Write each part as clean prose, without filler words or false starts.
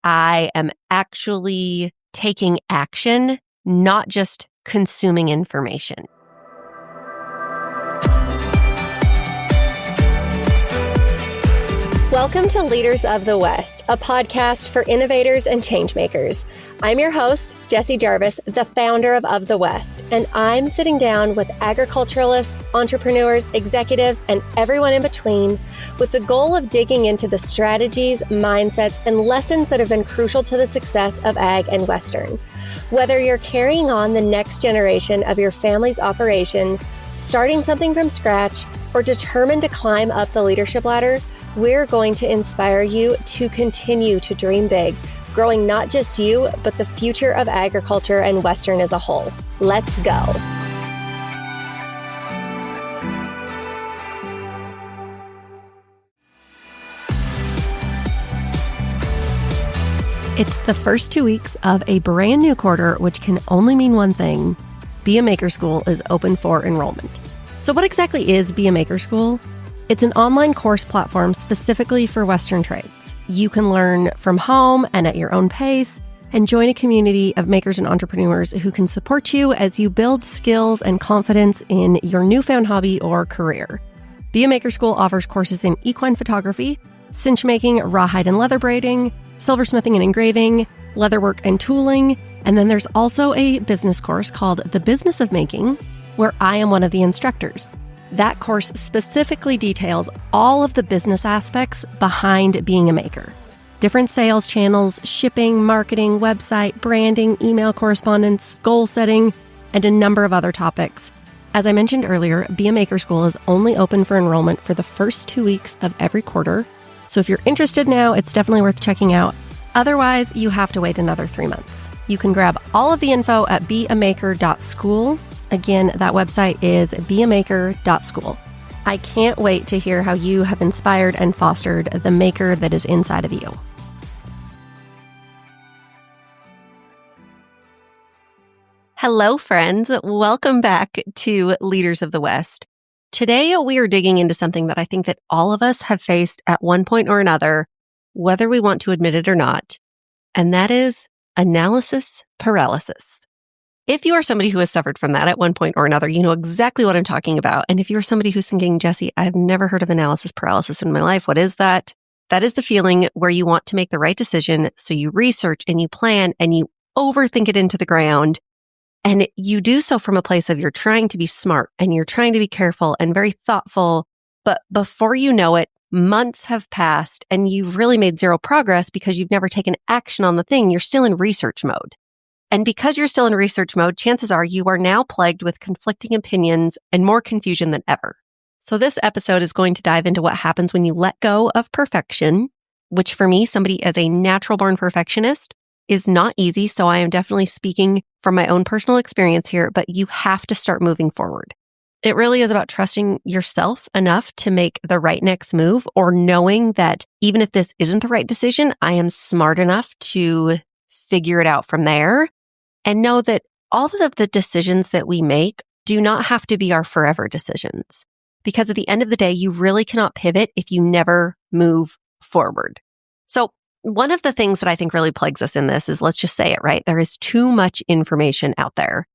I am actually taking action, not just consuming information. Welcome to Leaders of the West, a podcast for innovators and changemakers. I'm your host, Jessie Jarvis, the founder of the West, and I'm sitting down with agriculturalists, entrepreneurs, executives, and everyone in between with the goal of digging into the strategies, mindsets, and lessons that have been crucial to the success of ag and Western. Whether you're carrying on the next generation of your family's operation, starting something from scratch, or determined to climb up the leadership ladder, we're going to inspire you to continue to dream big, growing not just you, but the future of agriculture and Western as a whole. Let's go. It's the first 2 weeks of a brand new quarter, which can only mean one thing. Be a Maker School is open for enrollment. So what exactly is Be a Maker School? It's an online course platform specifically for Western trades. You can learn from home and at your own pace and join a community of makers and entrepreneurs who can support you as you build skills and confidence in your newfound hobby or career. Be a Maker School offers courses in equine photography, cinch making, rawhide and leather braiding, silversmithing and engraving, leatherwork and tooling, and then there's also a business course called The Business of Making, where I am one of the instructors. That course specifically details all of the business aspects behind being a maker. Different sales channels, shipping, marketing, website, branding, email correspondence, goal setting, and a number of other topics. As I mentioned earlier, Be a Maker School is only open for enrollment for the first 2 weeks of every quarter. So if you're interested now, it's definitely worth checking out. Otherwise, you have to wait another 3 months. You can grab all of the info at beamaker.school. Again, that website is beamaker.school. I can't wait to hear how you have inspired and fostered the maker that is inside of you. Hello, friends. Welcome back to Leaders of the West. Today, we are digging into something that I think that all of us have faced at one point or another, whether we want to admit it or not, and that is analysis paralysis. If you are somebody who has suffered from that at one point or another, you know exactly what I'm talking about. And if you're somebody who's thinking, Jessie, I've never heard of analysis paralysis in my life, what is that? That is the feeling where you want to make the right decision. So you research and you plan and you overthink it into the ground. And you do so from a place of you're trying to be smart and you're trying to be careful and very thoughtful. But before you know it, months have passed and you've really made zero progress because you've never taken action on the thing. You're still in research mode. And because you're still in research mode, chances are you are now plagued with conflicting opinions and more confusion than ever. So this episode is going to dive into what happens when you let go of perfection, which for me, somebody as a natural-born perfectionist, is not easy. So I am definitely speaking from my own personal experience here, but you have to start moving forward. It really is about trusting yourself enough to make the right next move, or knowing that even if this isn't the right decision, I am smart enough to figure it out from there. And know that all of the decisions that we make do not have to be our forever decisions. Because at the end of the day, you really cannot pivot if you never move forward. So one of the things that I think really plagues us in this is, let's just say it, right? There is too much information out there.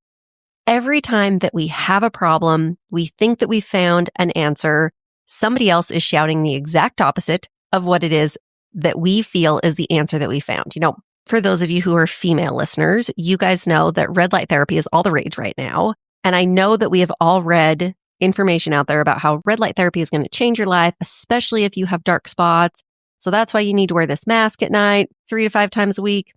Every time that we have a problem, we think that we found an answer, somebody else is shouting the exact opposite of what it is that we feel is the answer that we found. You know, for those of you who are female listeners, you guys know that red light therapy is all the rage right now. And I know that we have all read information out there about how red light therapy is going to change your life, especially if you have dark spots. So that's why you need to wear this mask at night 3 to 5 times a week.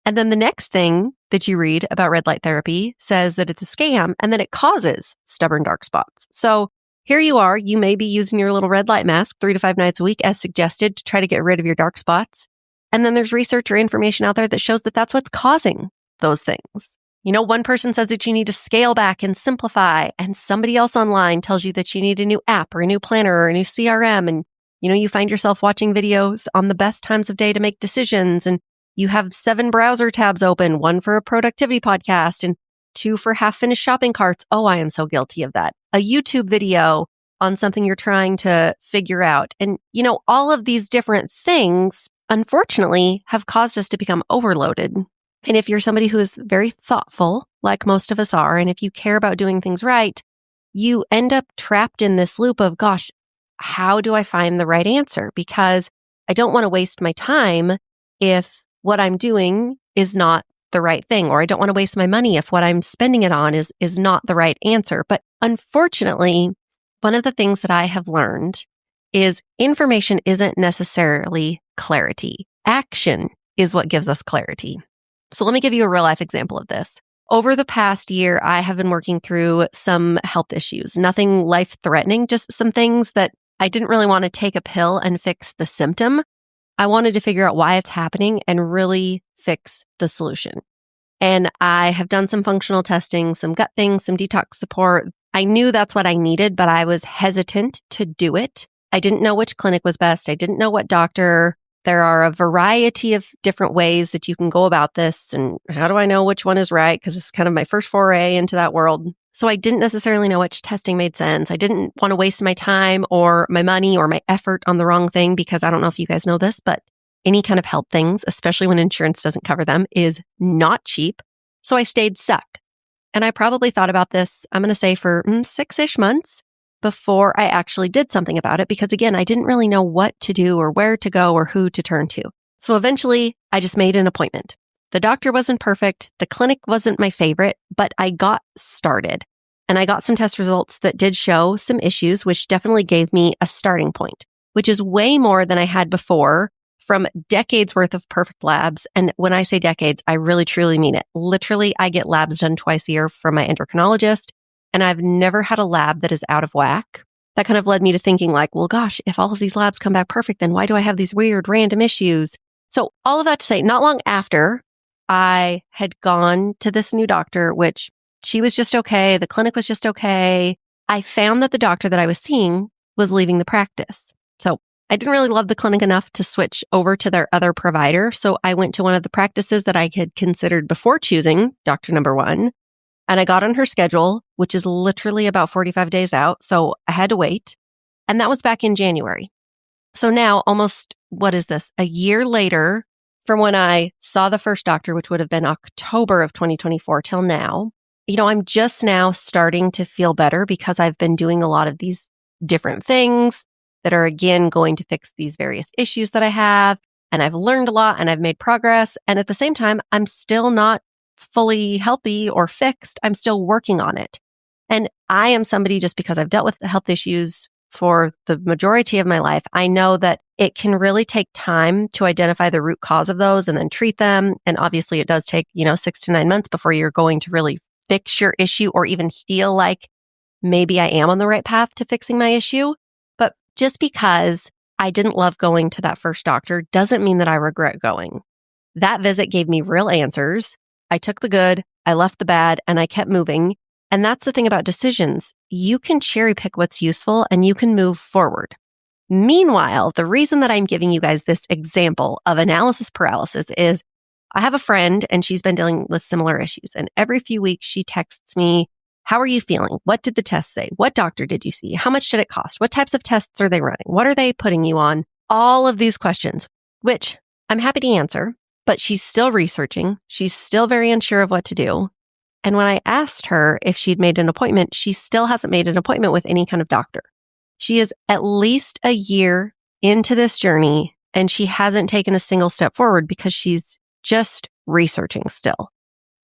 And then the next thing that you read about red light therapy says that it's a scam and that it causes stubborn dark spots. So here you are, you may be using your little red light mask 3 to 5 nights a week as suggested to try to get rid of your dark spots. And then there's research or information out there that shows that that's what's causing those things. You know, one person says that you need to scale back and simplify, and somebody else online tells you that you need a new app or a new planner or a new CRM. And, you know, you find yourself watching videos on the best times of day to make decisions. And you have 7 browser tabs open, 1 for a productivity podcast and 2 for half-finished shopping carts. Oh, I am so guilty of that. A YouTube video on something you're trying to figure out. And, you know, all of these different things unfortunately have caused us to become overloaded. And if you're somebody who is very thoughtful, like most of us are, and if you care about doing things right, you end up trapped in this loop of, gosh, how do I find the right answer? Because I don't want to waste my time if what I'm doing is not the right thing, or I don't want to waste my money if what I'm spending it on is not the right answer. But unfortunately, one of the things that I have learned is information isn't necessarily clarity. Action is what gives us clarity. So let me give you a real life example of this. Over the past year, I have been working through some health issues, nothing life-threatening, just some things that I didn't really want to take a pill and fix the symptom. I wanted to figure out why it's happening and really fix the solution. And I have done some functional testing, some gut things, some detox support. I knew that's what I needed, but I was hesitant to do it. I didn't know which clinic was best. I didn't know what doctor. There are a variety of different ways that you can go about this. And how do I know which one is right? Because it's kind of my first foray into that world. So I didn't necessarily know which testing made sense. I didn't want to waste my time or my money or my effort on the wrong thing, because I don't know if you guys know this, but any kind of health things, especially when insurance doesn't cover them, is not cheap. So I stayed stuck. And I probably thought about this, I'm going to say for 6-ish months before I actually did something about it, because again, I didn't really know what to do or where to go or who to turn to. So eventually I just made an appointment. The doctor wasn't perfect. The clinic wasn't my favorite, but I got started and I got some test results that did show some issues, which definitely gave me a starting point, which is way more than I had before from decades worth of perfect labs. And when I say decades, I really truly mean it. Literally, I get labs done twice a year from my endocrinologist, and I've never had a lab that is out of whack. That kind of led me to thinking like, well, gosh, if all of these labs come back perfect, then why do I have these weird random issues? So all of that to say, not long after I had gone to this new doctor, which she was just okay. The clinic was just okay. I found that the doctor that I was seeing was leaving the practice. So I didn't really love the clinic enough to switch over to their other provider. So I went to one of the practices that I had considered before choosing doctor number one. And I got on her schedule, which is literally about 45 days out. So I had to wait. And that was back in January. So now almost, what is this? A year later from when I saw the first doctor, which would have been October of 2024 till now, I'm just now starting to feel better because I've been doing a lot of these different things that are, again, going to fix these various issues that I have. And I've learned a lot and I've made progress. And at the same time, I'm still not fully healthy or fixed. I'm still working on it. And I am somebody, just because I've dealt with health issues for the majority of my life, I know that it can really take time to identify the root cause of those and then treat them. And obviously it does take, 6 to 9 months before you're going to really fix your issue or even feel like maybe I am on the right path to fixing my issue. But just because I didn't love going to that first doctor doesn't mean that I regret going. That visit gave me real answers. I took the good, I left the bad, and I kept moving. And that's the thing about decisions. You can cherry pick what's useful and you can move forward. Meanwhile, the reason that I'm giving you guys this example of analysis paralysis is I have a friend and she's been dealing with similar issues. And every few weeks she texts me, how are you feeling? What did the test say? What doctor did you see? How much did it cost? What types of tests are they running? What are they putting you on? All of these questions, which I'm happy to answer, but she's still researching. She's still very unsure of what to do. And when I asked her if she'd made an appointment, she still hasn't made an appointment with any kind of doctor. She is at least a year into this journey and she hasn't taken a single step forward because she's just researching still.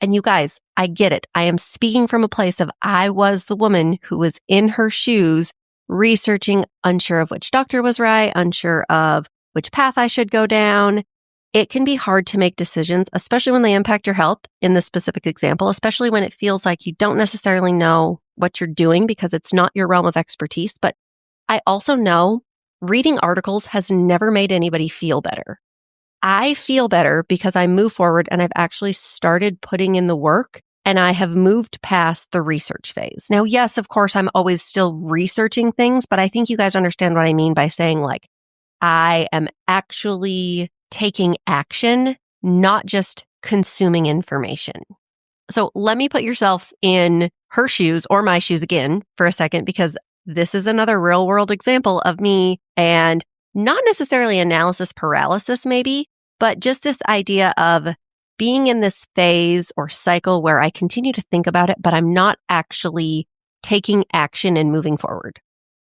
And you guys, I get it. I am speaking from a place of I was the woman who was in her shoes researching, unsure of which doctor was right, unsure of which path I should go down. It can be hard to make decisions, especially when they impact your health in this specific example, especially when it feels like you don't necessarily know what you're doing because it's not your realm of expertise. But I also know reading articles has never made anybody feel better. I feel better because I move forward and I've actually started putting in the work and I have moved past the research phase. Now, yes, of course, I'm always still researching things, but I think you guys understand what I mean by saying like, I am actually taking action, not just consuming information. So let me put yourself in her shoes or my shoes again for a second, because this is another real world example of me. And not necessarily analysis paralysis maybe, but just this idea of being in this phase or cycle where I continue to think about it, but I'm not actually taking action and moving forward.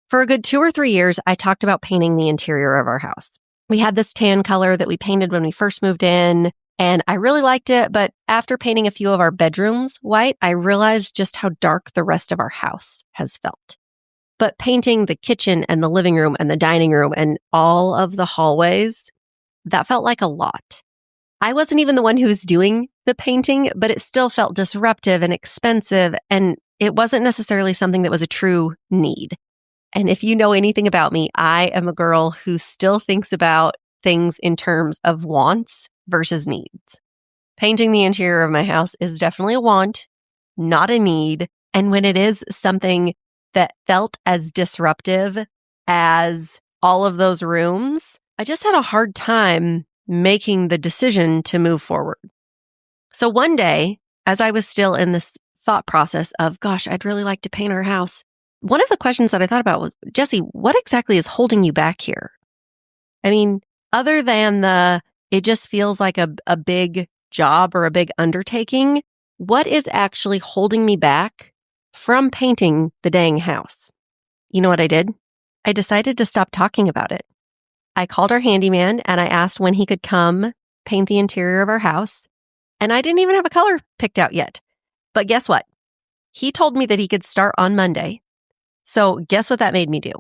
For a good 2 or 3 years, I talked about painting the interior of our house. We had this tan color that we painted when we first moved in, and I really liked it, but after painting a few of our bedrooms white, I realized just how dark the rest of our house has felt. But painting the kitchen and the living room and the dining room and all of the hallways, that felt like a lot. I wasn't even the one who was doing the painting, but it still felt disruptive and expensive, and it wasn't necessarily something that was a true need. And if you know anything about me, I am a girl who still thinks about things in terms of wants versus needs. Painting the interior of my house is definitely a want, not a need. And when it is something that felt as disruptive as all of those rooms, I just had a hard time making the decision to move forward. So one day, as I was still in this thought process of, gosh, I'd really like to paint our house, one of the questions that I thought about was, Jessie, what exactly is holding you back here? I mean, other than it just feels like a big job or a big undertaking, what is actually holding me back from painting the dang house? You know what I did? I decided to stop talking about it. I called our handyman and I asked when he could come paint the interior of our house. And I didn't even have a color picked out yet. But guess what? He told me that he could start on Monday. So guess what that made me do?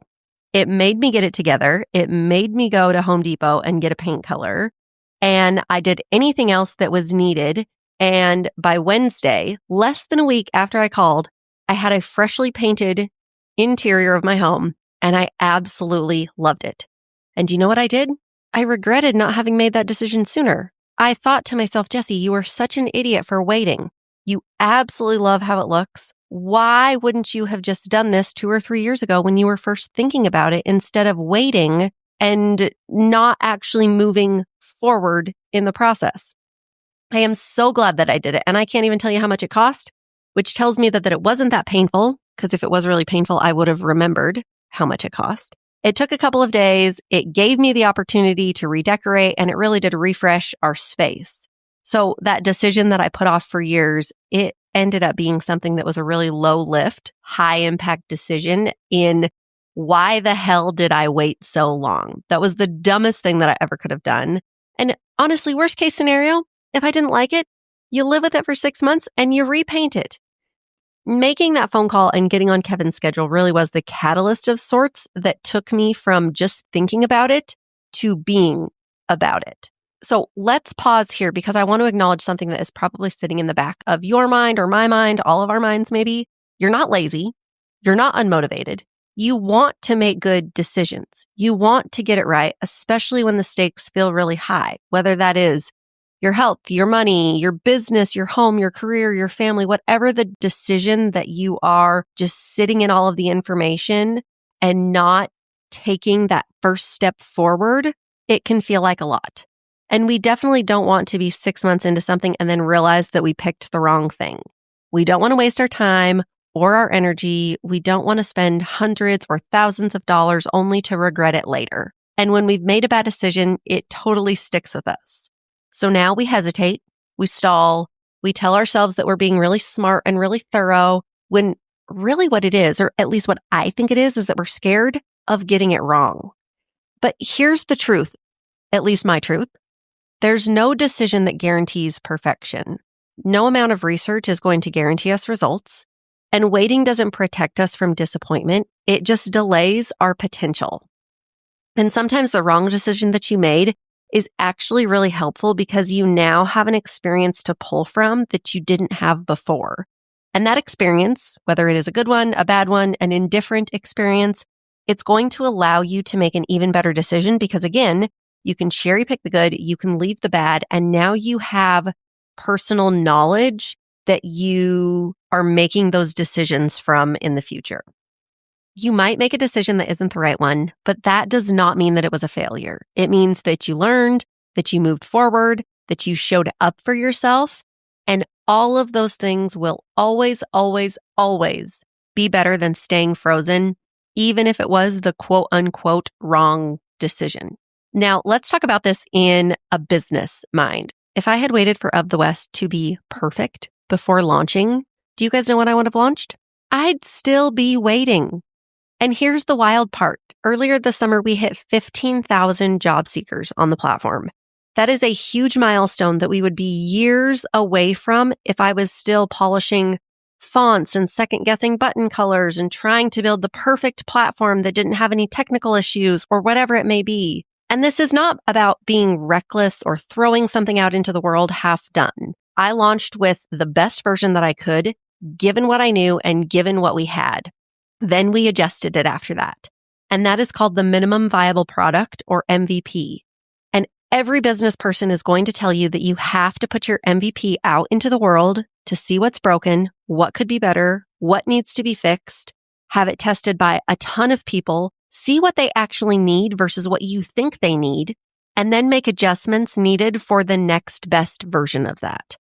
It made me get it together. It made me go to Home Depot and get a paint color. And I did anything else that was needed. And by Wednesday, less than a week after I called, I had a freshly painted interior of my home, and I absolutely loved it. And do you know what I did? I regretted not having made that decision sooner. I thought to myself, Jessie, you are such an idiot for waiting. You absolutely love how it looks. Why wouldn't you have just done this 2 or 3 years ago when you were first thinking about it instead of waiting and not actually moving forward in the process? I am so glad that I did it. And I can't even tell you how much it cost, which tells me that it wasn't that painful, because if it was really painful, I would have remembered how much it cost. It took a couple of days. It gave me the opportunity to redecorate, and it really did refresh our space. So that decision that I put off for years, it ended up being something that was a really low lift, high impact decision in why the hell did I wait so long? That was the dumbest thing that I ever could have done. And honestly, worst case scenario, if I didn't like it, you live with it for 6 months and you repaint it. Making that phone call and getting on Kevin's schedule really was the catalyst of sorts that took me from just thinking about it to being about it. So let's pause here because I want to acknowledge something that is probably sitting in the back of your mind or my mind, all of our minds maybe. You're not lazy. You're not unmotivated. You want to make good decisions. You want to get it right, especially when the stakes feel really high, whether that is your health, your money, your business, your home, your career, your family, whatever the decision that you are just sitting in all of the information and not taking that first step forward, it can feel like a lot. And we definitely don't want to be 6 months into something and then realize that we picked the wrong thing. We don't want to waste our time or our energy. We don't want to spend hundreds or thousands of dollars only to regret it later. And when we've made a bad decision, it totally sticks with us. So now we hesitate, we stall, we tell ourselves that we're being really smart and really thorough when really what it is, or at least what I think it is that we're scared of getting it wrong. But here's the truth, at least my truth. There's no decision that guarantees perfection. No amount of research is going to guarantee us results. And waiting doesn't protect us from disappointment. It just delays our potential. And sometimes the wrong decision that you made is actually really helpful because you now have an experience to pull from that you didn't have before. And that experience, whether it is a good one, a bad one, an indifferent experience, it's going to allow you to make an even better decision because again, you can cherry pick the good, you can leave the bad, and now you have personal knowledge that you are making those decisions from in the future. You might make a decision that isn't the right one, but that does not mean that it was a failure. It means that you learned, that you moved forward, that you showed up for yourself, and all of those things will always, always, always be better than staying frozen, even if it was the quote unquote wrong decision. Now, let's talk about this in a business mind. If I had waited for Of the West to be perfect before launching, do you guys know what I would have launched? I'd still be waiting. And here's the wild part. Earlier this summer, we hit 15,000 job seekers on the platform. That is a huge milestone that we would be years away from if I was still polishing fonts and second-guessing button colors and trying to build the perfect platform that didn't have any technical issues or whatever it may be. And this is not about being reckless or throwing something out into the world half done. I launched with the best version that I could, given what I knew and given what we had. Then we adjusted it after that. And that is called the minimum viable product, or MVP. And every business person is going to tell you that you have to put your MVP out into the world to see what's broken, what could be better, what needs to be fixed, have it tested by a ton of people, see what they actually need versus what you think they need, and then make adjustments needed for the next best version of that.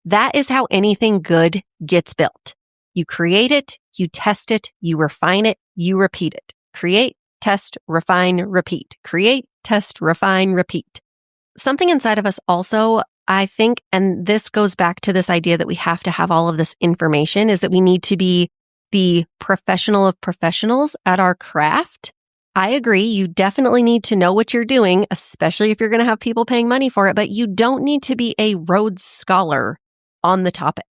That is how anything good gets built. You create it, you test it, you refine it, you repeat it. Create, test, refine, repeat. Create, test, refine, repeat. Something inside of us also, I think, and this goes back to this idea that we have to have all of this information, is that we need to be the professional of professionals at our craft. I agree. You definitely need to know what you're doing, especially if you're going to have people paying money for it, but you don't need to be a Rhodes Scholar on the topic.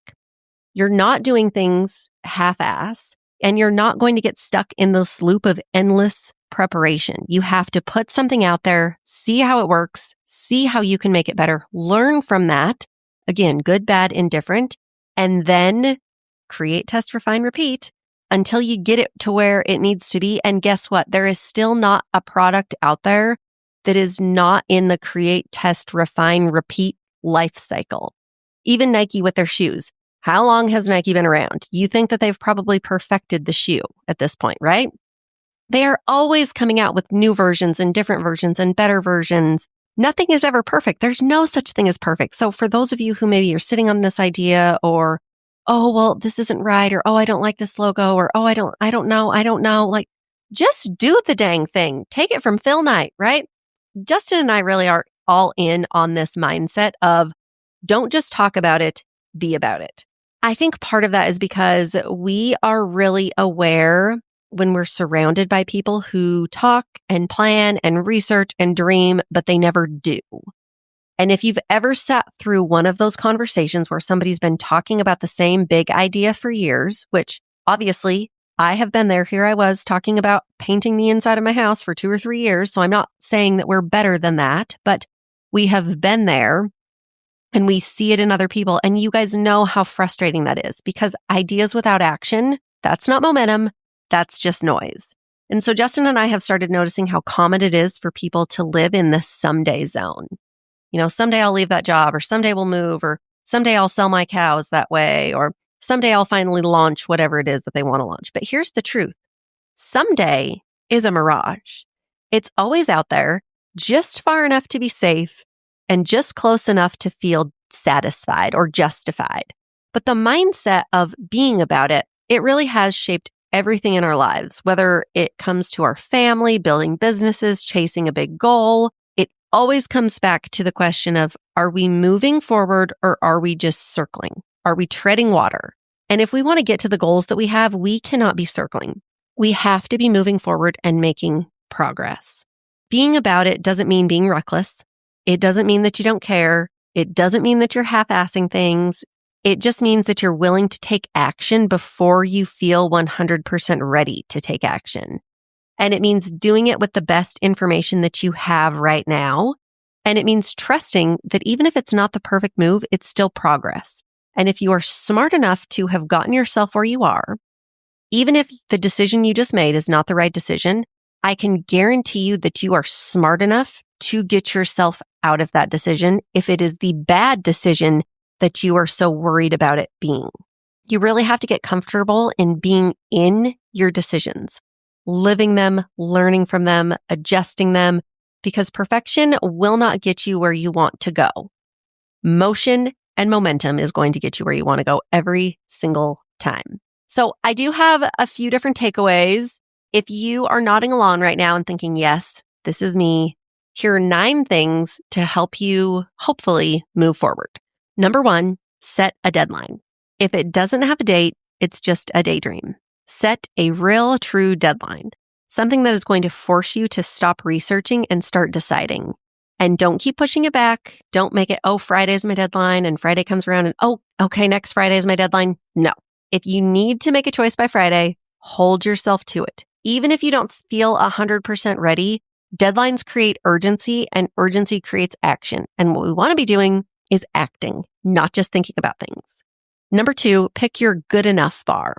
You're not doing things half-ass, and you're not going to get stuck in this loop of endless preparation. You have to put something out there, see how it works, see how you can make it better, learn from that. Again, good, bad, indifferent, and then create, test, refine, repeat until you get it to where it needs to be. And guess what? There is still not a product out there that is not in the create, test, refine, repeat life cycle. Even Nike with their shoes. How long has Nike been around? You think that they've probably perfected the shoe at this point, right? They are always coming out with new versions and different versions and better versions. Nothing is ever perfect. There's no such thing as perfect. So for those of you who maybe are sitting on this idea, or, oh, well, this isn't right, or, oh, I don't like this logo, or, oh, I don't know. Like, just do the dang thing. Take it from Phil Knight, right? Justin and I really are all in on this mindset of don't just talk about it, be about it. I think part of that is because we are really aware when we're surrounded by people who talk and plan and research and dream, but they never do. And if you've ever sat through one of those conversations where somebody's been talking about the same big idea for years, which obviously I have been there. Here I was talking about painting the inside of my house for 2 or 3 years. So I'm not saying that we're better than that, but we have been there. And we see it in other people. And you guys know how frustrating that is, because ideas without action, that's not momentum. That's just noise. And so Justin and I have started noticing how common it is for people to live in this someday zone. You know, someday I'll leave that job, or someday we'll move, or someday I'll sell my cows that way, or someday I'll finally launch whatever it is that they want to launch. But here's the truth. Someday is a mirage. It's always out there, just far enough to be safe, and just close enough to feel satisfied or justified. But the mindset of being about it, it really has shaped everything in our lives, whether it comes to our family, building businesses, chasing a big goal. It always comes back to the question of, are we moving forward or are we just circling? Are we treading water? And if we want to get to the goals that we have, we cannot be circling. We have to be moving forward and making progress. Being about it doesn't mean being reckless. It doesn't mean that you don't care. It doesn't mean that you're half-assing things. It just means that you're willing to take action before you feel 100% ready to take action. And it means doing it with the best information that you have right now. And it means trusting that even if it's not the perfect move, it's still progress. And if you are smart enough to have gotten yourself where you are, even if the decision you just made is not the right decision, I can guarantee you that you are smart enough to get yourself out of that decision if it is the bad decision that you are so worried about it being. You really have to get comfortable in being in your decisions, living them, learning from them, adjusting them, because perfection will not get you where you want to go. Motion and momentum is going to get you where you want to go every single time. So I do have a few different takeaways. If you are nodding along right now and thinking, yes, This is me. Here are 9 things to help you hopefully move forward. Number 1, set a deadline. If it doesn't have a date, it's just a daydream. Set a real, true deadline. Something that is going to force you to stop researching and start deciding. And don't keep pushing it back. Don't make it, Friday's my deadline, and Friday comes around and, okay, next Friday is my deadline. No. If you need to make a choice by Friday, hold yourself to it. Even if you don't feel 100% ready, deadlines create urgency, and urgency creates action. And what we want to be doing is acting, not just thinking about things. Number 2, pick your good enough bar.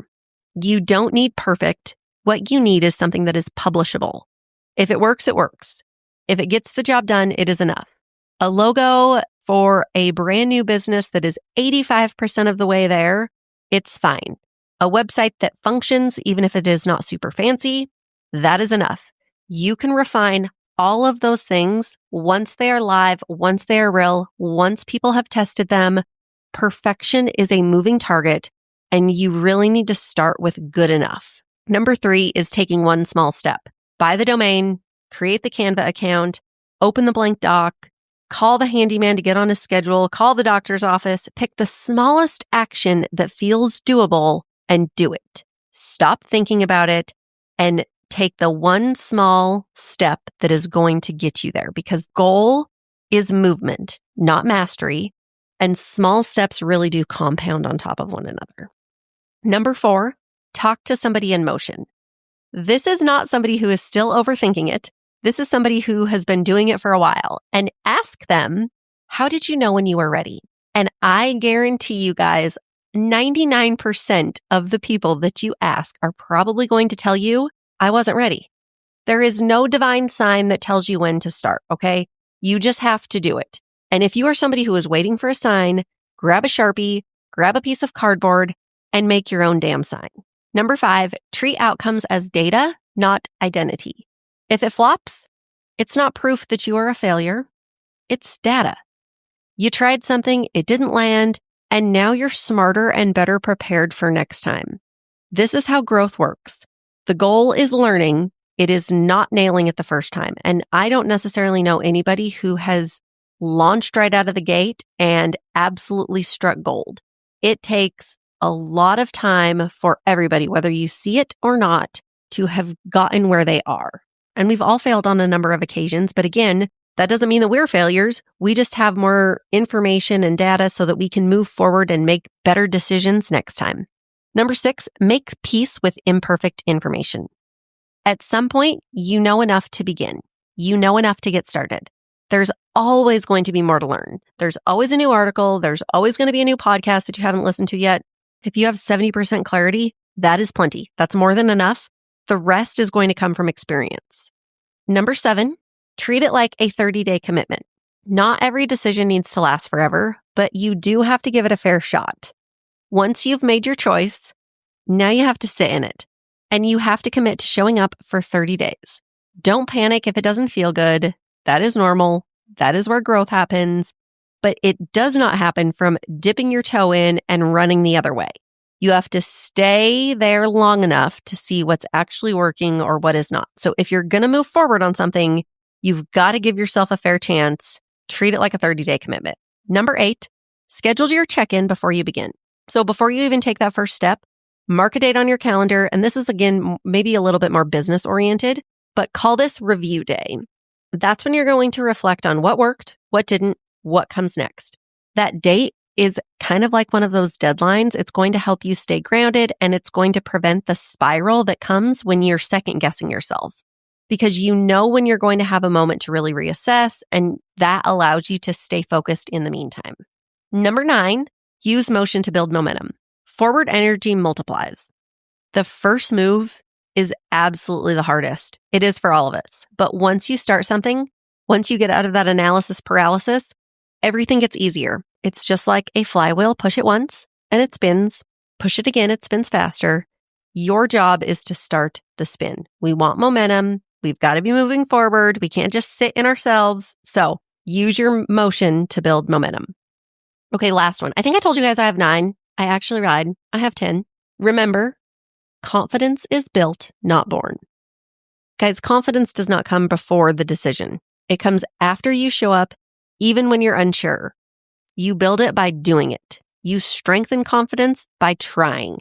You don't need perfect. What you need is something that is publishable. If it works, it works. If it gets the job done, it is enough. A logo for a brand new business that is 85% of the way there, it's fine. A website that functions, even if it is not super fancy, that is enough. You can refine all of those things once they are live, once they are real, once people have tested them. Perfection is a moving target, and you really need to start with good enough. Number 3 is taking one small step. Buy the domain, create the Canva account, open the blank doc, call the handyman to get on a schedule, call the doctor's office, pick the smallest action that feels doable and do it. Stop thinking about it and take the one small step that is going to get you there, because goal is movement, not mastery, and small steps really do compound on top of one another. Number 4, talk to somebody in motion. This is not somebody who is still overthinking it. This is somebody who has been doing it for a while, and ask them, how did you know when you were ready? And I guarantee you guys, 99% of the people that you ask are probably going to tell you, I wasn't ready. There is no divine sign that tells you when to start, okay? You just have to do it. And if you are somebody who is waiting for a sign, grab a Sharpie, grab a piece of cardboard, and make your own damn sign. Number 5, treat outcomes as data, not identity. If it flops, it's not proof that you are a failure. It's data. You tried something, it didn't land, and now you're smarter and better prepared for next time. This is how growth works. The goal is learning. It is not nailing it the first time. And I don't necessarily know anybody who has launched right out of the gate and absolutely struck gold. It takes a lot of time for everybody, whether you see it or not, to have gotten where they are. And we've all failed on a number of occasions. But again, that doesn't mean that we're failures. We just have more information and data so that we can move forward and make better decisions next time. Number 6, make peace with imperfect information. At some point, you know enough to begin. You know enough to get started. There's always going to be more to learn. There's always a new article. There's always going to be a new podcast that you haven't listened to yet. If you have 70% clarity, that is plenty. That's more than enough. The rest is going to come from experience. Number 7, treat it like a 30-day commitment. Not every decision needs to last forever, but you do have to give it a fair shot. Once you've made your choice, now you have to sit in it, and you have to commit to showing up for 30 days. Don't panic if it doesn't feel good. That is normal. That is where growth happens, but it does not happen from dipping your toe in and running the other way. You have to stay there long enough to see what's actually working or what is not. So if you're going to move forward on something, you've got to give yourself a fair chance. Treat it like a 30-day commitment. Number 8, schedule your check-in before you begin. So before you even take that first step, mark a date on your calendar. And this is, again, maybe a little bit more business oriented, but call this review day. That's when you're going to reflect on what worked, what didn't, what comes next. That date is kind of like one of those deadlines. It's going to help you stay grounded, and it's going to prevent the spiral that comes when you're second guessing yourself, because you know when you're going to have a moment to really reassess, and that allows you to stay focused in the meantime. Number 9, use motion to build momentum. Forward energy multiplies. The first move is absolutely the hardest. It is for all of us. But once you start something, once you get out of that analysis paralysis, everything gets easier. It's just like a flywheel. Push it once and it spins. Push it again, it spins faster. Your job is to start the spin. We want momentum. We've got to be moving forward. We can't just sit in ourselves. So use your motion to build momentum. Okay, last one. I think I told you guys I have 9. I actually lied. I have 10. Remember, confidence is built, not born. Guys, confidence does not come before the decision. It comes after you show up, even when you're unsure. You build it by doing it. You strengthen confidence by trying.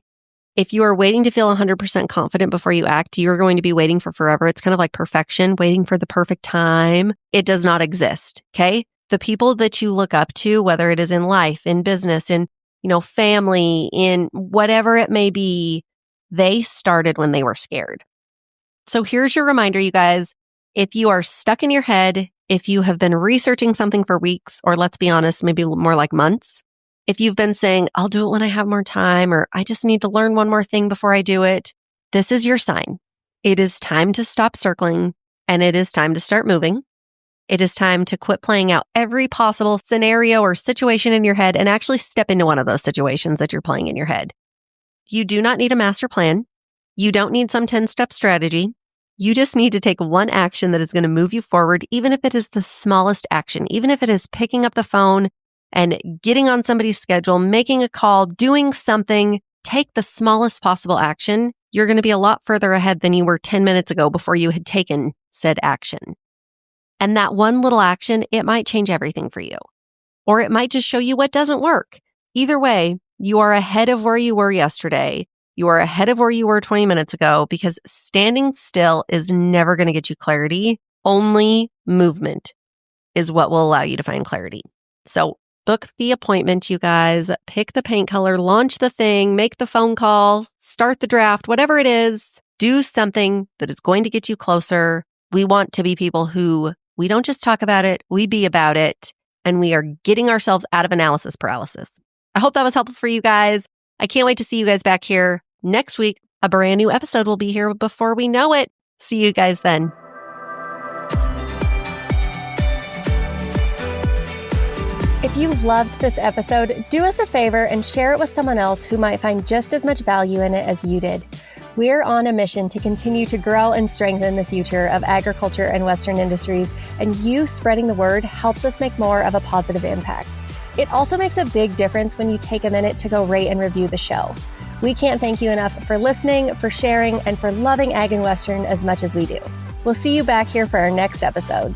If you are waiting to feel 100% confident before you act, you're going to be waiting for forever. It's kind of like perfection, waiting for the perfect time. It does not exist, okay? The people that you look up to, whether it is in life, in business, in, family, in whatever it may be, they started when they were scared. So here's your reminder, you guys. If you are stuck in your head, if you have been researching something for weeks, or let's be honest, maybe more like months, if you've been saying, I'll do it when I have more time, or I just need to learn one more thing before I do it, this is your sign. It is time to stop circling, and it is time to start moving. It is time to quit playing out every possible scenario or situation in your head and actually step into one of those situations that you're playing in your head. You do not need a master plan. You don't need some 10-step strategy. You just need to take one action that is going to move you forward, even if it is the smallest action, even if it is picking up the phone and getting on somebody's schedule, making a call, doing something. Take the smallest possible action. You're going to be a lot further ahead than you were 10 minutes ago before you had taken said action. And that one little action, it might change everything for you. Or it might just show you what doesn't work. Either way, you are ahead of where you were yesterday. You are ahead of where you were 20 minutes ago, because standing still is never going to get you clarity. Only movement is what will allow you to find clarity. So book the appointment, you guys. Pick the paint color, launch the thing, make the phone call, start the draft, whatever it is. Do something that is going to get you closer. We want to be people who we don't just talk about it, we be about it, and we are getting ourselves out of analysis paralysis. I hope that was helpful for you guys. I can't wait to see you guys back here next week. A brand new episode will be here before we know it. See you guys then. If you loved this episode, do us a favor and share it with someone else who might find just as much value in it as you did. We're on a mission to continue to grow and strengthen the future of agriculture and Western industries, and you spreading the word helps us make more of a positive impact. It also makes a big difference when you take a minute to go rate and review the show. We can't thank you enough for listening, for sharing, and for loving Ag and Western as much as we do. We'll see you back here for our next episode.